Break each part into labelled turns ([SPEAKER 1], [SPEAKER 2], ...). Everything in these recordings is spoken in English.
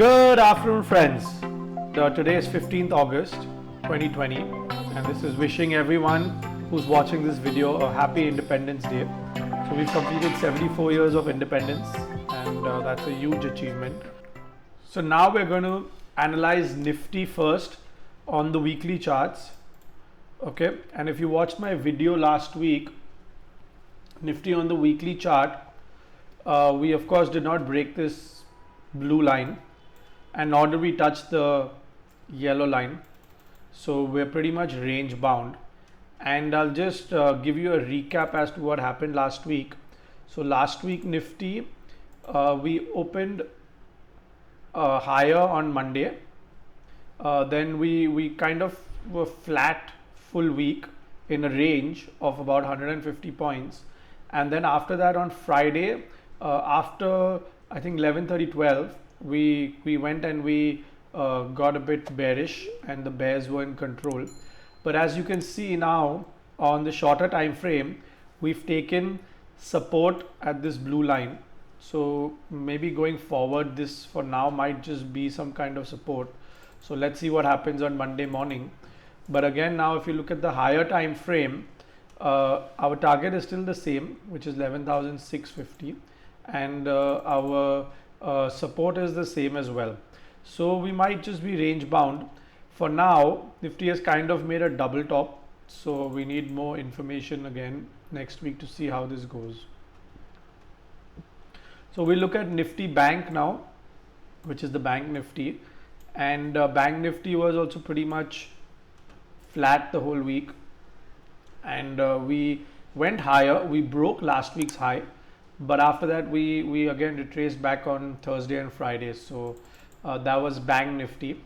[SPEAKER 1] Good afternoon, friends. Today is 15th August 2020, and this is wishing everyone who's watching this video a happy Independence Day. So we've completed 74 years of independence, and that's a huge achievement. So now we're going to analyze Nifty first on the weekly charts. Okay, and if you watched my video last week, Nifty on the weekly chart, we of course did not break this blue line, and nor did we touch the yellow line. So we're pretty much range bound, and I'll just give you a recap as to what happened last week. So last week Nifty, we opened higher on Monday, then we kind of were flat full week in a range of about 150 points, and then after that on Friday, after I think 11:30-12, we went and we got a bit bearish, and the bears were in control. But as you can see now on the shorter time frame, we've taken support at this blue line. So maybe going forward, this for now might just be some kind of support. So let's see what happens on Monday morning. But again, now if you look at the higher time frame, our target is still the same, which is 11,650, and our support is the same as well. So we might just be range bound. For now, Nifty has kind of made a double top, so we need more information again next week to see how this goes. So we look at Nifty Bank now, which is the Bank Nifty, and Bank Nifty was also pretty much flat the whole week, and we went higher. We broke last week's high, but after that we again retraced back on Thursday and Friday. So that was Bank Nifty.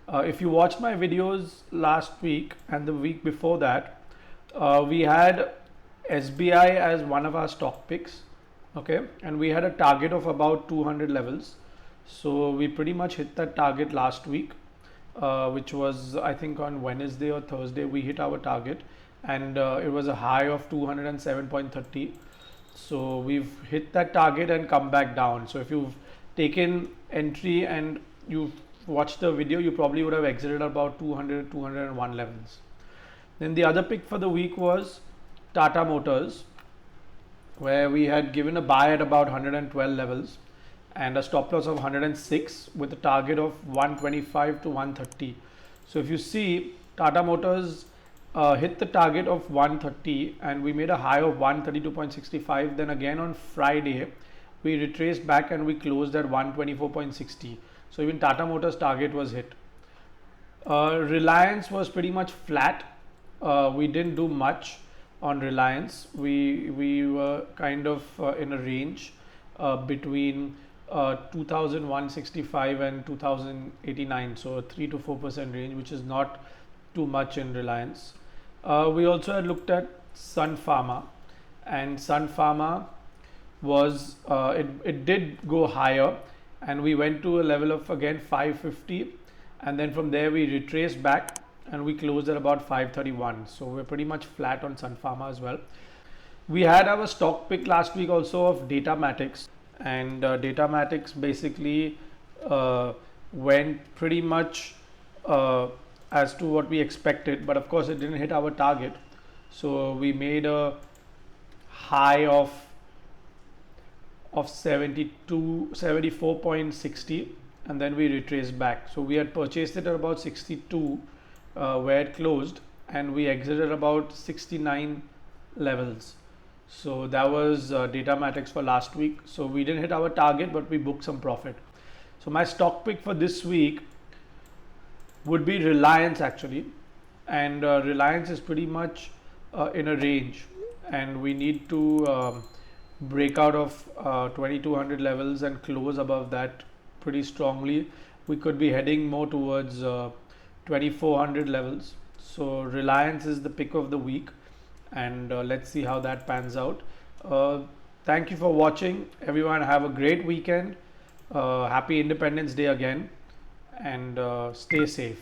[SPEAKER 1] If you watched my videos last week and the week before that, we had SBI as one of our stock picks, okay, and we had a target of about 200 levels. So we pretty much hit that target last week, which was I think on Wednesday or Thursday we hit our target, and it was a high of 207.30. so we've hit that target and come back down. So if you've taken entry and you've watched the video, you probably would have exited about 201 levels. Then the other pick for the week was Tata Motors, where we had given a buy at about 112 levels and a stop loss of 106 with a target of 125 to 130. So if you see, Tata Motors hit the target of 130, and we made a high of 132.65. Then again on Friday, we retraced back and we closed at 124.60. So even Tata Motors target was hit. Reliance was pretty much flat. We didn't do much on Reliance. We were kind of in a range between 2,165 and 2,089, so a 3 to 4% range, which is not too much in Reliance. We also had looked at Sun Pharma, and Sun Pharma was it did go higher, and we went to a level of again 550, and then from there we retraced back and we closed at about 531. So we're pretty much flat on Sun Pharma as well. We had our stock pick last week also of Datamatics, and Datamatics basically went pretty much as to what we expected, but of course it didn't hit our target. So we made a high of 74.60, and then we retraced back. So we had purchased it at about 62 where it closed, and we exited about 69 levels. So that was Datamatics for last week. So we didn't hit our target, but we booked some profit. So my stock pick for this week would be Reliance actually, and Reliance is pretty much in a range, and we need to break out of 2200 levels and close above that pretty strongly. We could be heading more towards 2400 levels. So Reliance is the pick of the week, and let's see how that pans out. Thank you for watching, everyone. Have a great weekend. Happy Independence Day again, and stay safe.